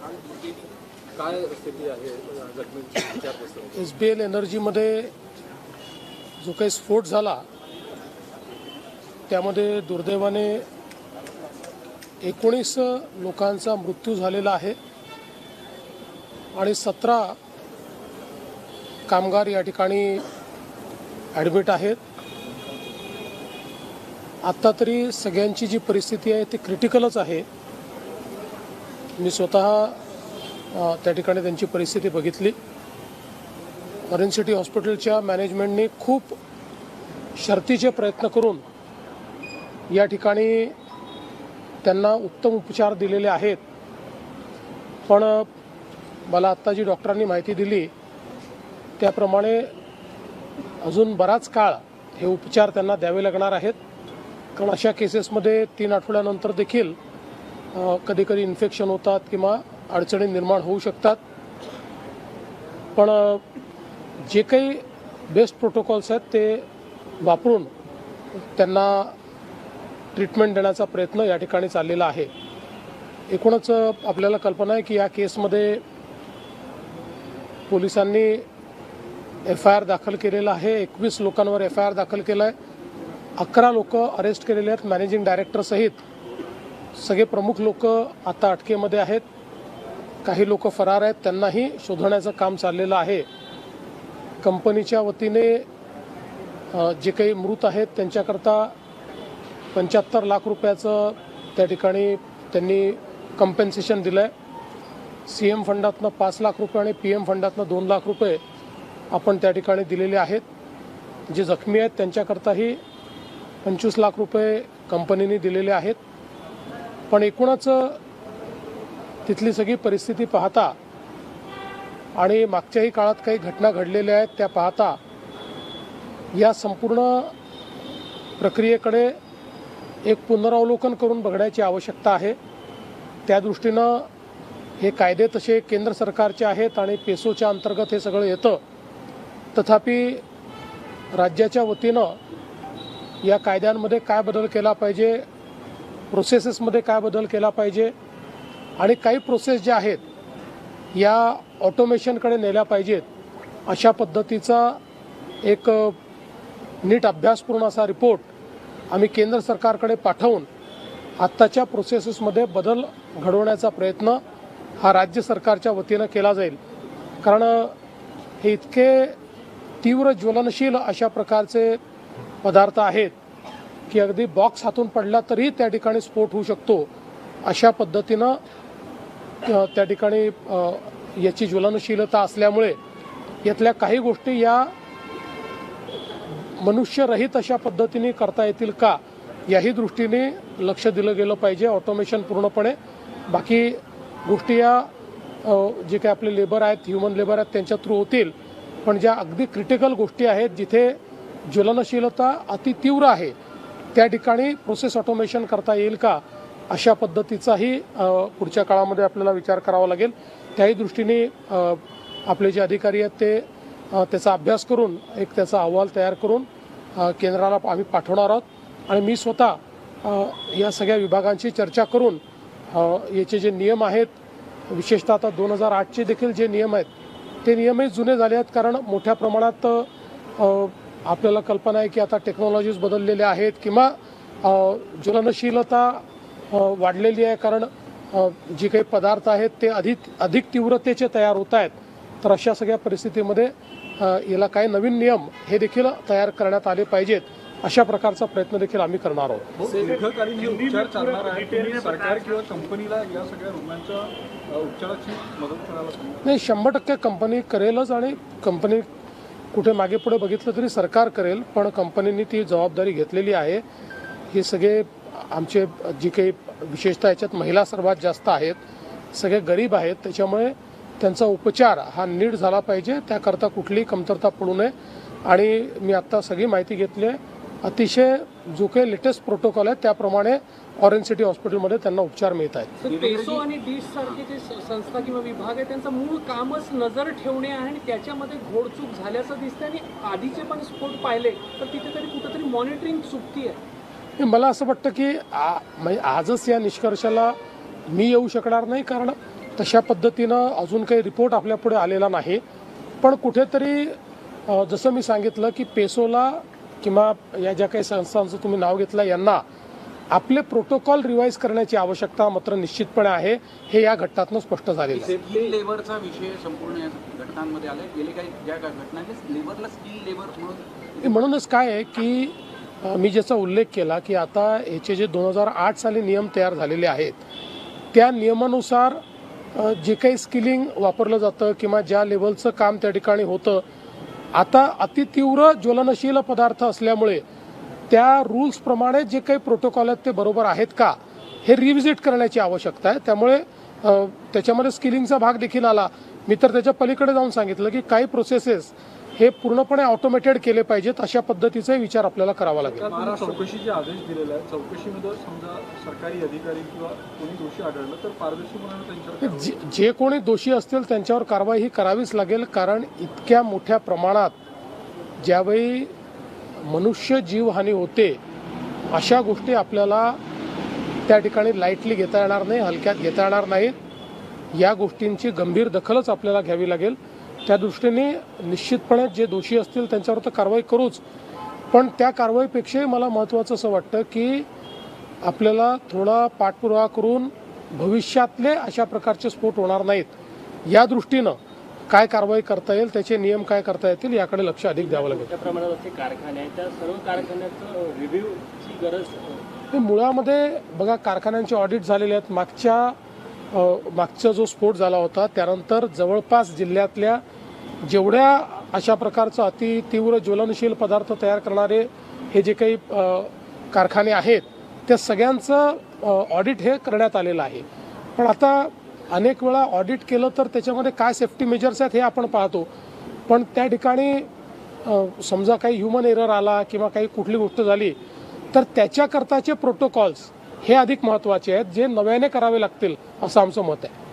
काय स्थिती आहे जखमींची? SBL एनर्जीमध्ये जो काही स्फोट झाला त्यामध्ये दुर्दैवाने 19 लोकांचा मृत्यू झालेला आहे आणि 17 कामगार या ठिकाणी ॲडमिट आहेत. आत्ता तरी सगळ्यांची जी परिस्थिती आहे ती क्रिटिकलच आहे. मी स्वतः त्या ठिकाणी त्यांची परिस्थिती बघितली. ऑरेंज सिटी हॉस्पिटलच्या मॅनेजमेंटने खूप शर्तीचे प्रयत्न करून या ठिकाणी त्यांना उत्तम उपचार दिलेले आहेत. पण मला आत्ता जी डॉक्टरांनी माहिती दिली त्याप्रमाणे अजून बराच काळ हे उपचार त्यांना द्यावे लागणार आहेत. कारण अशा केसेसमध्ये 3 आठवड्यानंतर देखील कधीकधी इन्फेक्शन होतात किंवा अडचणी निर्माण होऊ शकतात. पण जे काही बेस्ट प्रोटोकॉल्स आहेत ते वापरून त्यांना ट्रीटमेंट देण्याचा प्रयत्न या ठिकाणी चाललेला आहे. एकूणच आपल्याला कल्पना आहे की या केसमध्ये पोलिसांनी FIR दाखल केलेला आहे. 21 लोकांवर FIR दाखल केला आहे. 11 लोक अरेस्ट केलेले आहेत. मॅनेजिंग डायरेक्टर सहित सगळे प्रमुख लोक आता अटकेमध्ये आहेत. काही लोक फरार आहेत. त्यांनाही शोधण्याचं काम चाललेलं आहे. कंपनीच्या वतीने जे काही मृत आहेत त्यांच्याकरता 75 लाख रुपयाचं त्या ठिकाणी त्यांनी कम्पेन्सेशन दिलं आहे. CM फंडातनं 5 लाख रुपये आणि PM फंडातनं 2 लाख रुपये आपण त्या ठिकाणी दिलेले आहेत. जे जखमी आहेत त्यांच्याकरताही 25 लाख रुपये कंपनीने दिलेले आहेत. पण एकूणच तिथली सगळी परिस्थिती पाहता आणि मागच्याही काळात काही घटना घडलेल्या आहेत त्या पाहता या संपूर्ण प्रक्रियेकडे एक पुनरावलोकन करून बघण्याची आवश्यकता आहे. त्या दृष्टीनं हे कायदे तसे केंद्र सरकारचे आहेत आणि पेसोच्या अंतर्गत हे सगळं येतं. तथापि राज्याच्या वतीनं या कायद्यांमध्ये काय बदल केला पाहिजे, प्रोसेसेसमध्ये काय बदल केला पाहिजे आणि काही प्रोसेस ज्या आहेत या ऑटोमेशनकडे नेल्या पाहिजेत अशा पद्धतीचा एक नीट अभ्यासपूर्ण असा रिपोर्ट आम्ही केंद्र सरकारकडे पाठवून आत्ताच्या प्रोसेसेसमध्ये बदल घडवण्याचा प्रयत्न हा राज्य सरकारच्या वतीनं केला जाईल. कारण हे इतके तीव्र ज्वलनशील अशा प्रकारचे पदार्थ आहेत की अगदी बॉक्स हातून पडला तरी त्या ठिकाणी स्फोट होऊ शकतो. अशा पद्धतीनं त्या ठिकाणी याची ज्वलनशीलता असल्यामुळे यातल्या काही गोष्टी या मनुष्यरहित अशा पद्धतीने करता येतील का याही दृष्टीने लक्ष दिलं गेलं पाहिजे. ऑटोमेशन पूर्णपणे बाकी गोष्टी या जे काही आपले लेबर आहेत, ह्युमन लेबर आहेत त्यांच्या थ्रू होतील. पण ज्या अगदी क्रिटिकल गोष्टी आहेत जिथे ज्वलनशीलता अतितीव्र आहे त्या ठिकाणी प्रोसेस ऑटोमेशन करता येईल का अशा पद्धतीचाही पुढच्या काळामध्ये आपल्याला विचार करावा लागेल. त्याही दृष्टीने आपले जे अधिकारी आहेत ते त्याचा अभ्यास करून एक त्याचा अहवाल तयार करून केंद्राला आम्ही पाठवणार आहोत. आणि मी स्वतः या सगळ्या विभागांची चर्चा करून याचे जे नियम आहेत विशेषतः आता 2008चे देखील जे नियम आहेत ते नियमही जुने झाले आहेत. कारण मोठ्या प्रमाणात आपल्याला कल्पना आहे की आता टेक्नॉलॉजीज बदललेल्या आहेत किंवा ज्वलनशीलता वाढलेली आहे. कारण जे काही पदार्थ आहेत ते अधिक तीव्रतेचे तयार होत आहेत. तर अशा सगळ्या परिस्थितीमध्ये याला काही नवीन नियम हे देखील तयार करण्यात आले पाहिजेत. अशा प्रकारचा प्रयत्न देखील आम्ही करणार आहोत. दीर्घकालीन उपचार चालणार आहे. तुम्ही सरकार किंवा कंपनीला या सगळ्या रुग्णांच्या उपचाराची मदत करायला सांगा. नाही, 100% कंपनी करेलच आणि कंपनी कुठे मागे पुढे बघितलं तरी सरकार करेल. पण कंपनीने ती जबाबदारी घेतलेली आहे. हे सगळे आमचे जी काही विशेषतः याच्यात महिला सर्वात जास्त आहेत, सगळे गरीब आहेत, त्याच्यामुळे त्यांचा उपचार हा नीट झाला पाहिजे. त्याकरता कुठलीही कमतरता पडू नये. आणि मी आत्ता सगळी माहिती घेतली आहे. अतिशय जो काही लेटेस्ट प्रोटोकॉल आहे त्याप्रमाणे ऑरेंज सिटी हॉस्पिटलमध्ये त्यांना उपचार मिळत आहेत. पेसो आणि डिश सारखे जे संस्था किंवा विभाग आहे त्यांचं मूळ कामच नजर ठेवणे आहे आणि त्याच्यामध्ये घोडचूक झाल्याचं दिसतं. आणि आधीचे पण स्फोट पाहिले तर तिथे तरी कुठेतरी मॉनिटरिंग चुकती आहे. मला असं वाटतं की म्हणजे आजच या निष्कर्षाला मी येऊ शकणार नाही. कारण तशा पद्धतीनं अजून काही रिपोर्ट आपल्यापुढे आलेला नाही. पण कुठेतरी जसं मी सांगितलं की पेसोला किंवा या ज्या काही संस्थांचं तुम्ही नाव घेतलं यांना आपले प्रोटोकॉल रिवाईज करण्याची आवश्यकता मात्र निश्चितपणे आहे, हे या घटनातून स्पष्ट झालेलं आहे. स्किल लेबरचा विषय संपूर्ण या घटनांमध्ये आलाय. गेले काही ज्या घटनांनी लेबरला स्किल लेबर म्हणून म्हणूनच काय आहे की मी ज्याचा उल्लेख केला की आता याचे जे 2008 साली नियम तयार झालेले आहेत त्या नियमानुसार जे काही स्किलिंग वापरलं जातं किंवा ज्या लेवलचं काम त्या ठिकाणी होतं, आता अतितीव्र ज्वलनशील पदार्थ असल्यामुळे त्या रूल्सप्रमाणे जे काही प्रोटोकॉल आहेत ते बरोबर आहेत का हे रिव्हिजिट करण्याची आवश्यकता आहे. त्यामुळे त्याच्यामध्ये स्किलिंगचा भाग देखील आला. मी तर त्याच्या पलीकडे जाऊन सांगितलं की काही प्रोसेसेस हे पूर्णपणे ऑटोमेटेड केले पाहिजेत, अशा पद्धतीचाही विचार आपल्याला करावा लागेल. चौकशीचे आदेश दिलेले आहेत. चौकशीमध्ये समजा सरकारी अधिकारी किंवा कोणी दोषी आढळलं तर पारदर्शकपणे त्यांच्यावर जे कोणी दोषी असतील त्यांच्यावर कारवाई ही करावीच लागेल. कारण इतक्या मोठ्या प्रमाणात ज्यावेळी मनुष्य जीवहानी होते अशा गोष्टी आपल्याला त्या ठिकाणी लाईटली घेता येणार नाही, हलक्यात घेता येणार नाहीत. या गोष्टींची गंभीर दखलच आपल्याला घ्यावी लागेल. त्या दृष्टीने निश्चितपणे जे दोषी असतील त्यांच्यावर तर कारवाई करूच, पण त्या कारवाईपेक्षाही मला महत्त्वाचं असं वाटतं की आपल्याला थोडा पाठपुरावा करून भविष्यातले अशा प्रकारचे स्फोट होणार नाहीत या दृष्टीनं काय कारवाई करता येईल, त्याचे नियम काय करता येतील याकडे लक्ष अधिक द्यावं लागेल. त्या प्रमाणात असे कारखाने आहेत, त्या सर्व कारखान्याचं रिव्ह्यूची गरज मुळामध्ये बघा कारखान्यांचे ऑडिट झालेले आहेत. मागचा जो स्फोट झाला होता त्यानंतर जवळपास जिल्ह्यातल्या जेवढ्या अशा प्रकारचं अति तीव्र ज्वलनशील पदार्थ तयार करणारे हे जे काही कारखाने आहेत त्या सगळ्यांचं ऑडिट हे करण्यात आलेलं आहे. पण आता अनेक वेळा ऑडिट केलं तर त्याच्यामध्ये काय सेफ्टी मेजर्स आहेत हे आपण पाहतो, पण त्या ठिकाणी समजा काही ह्युमन एरर आला किंवा काही कुठली गोष्ट झाली तर त्याच्याकरताचे प्रोटोकॉल्स हे अधिक महत्त्वाचे आहेत, जे नव्याने करावे लागतील असं आमचं मत आहे.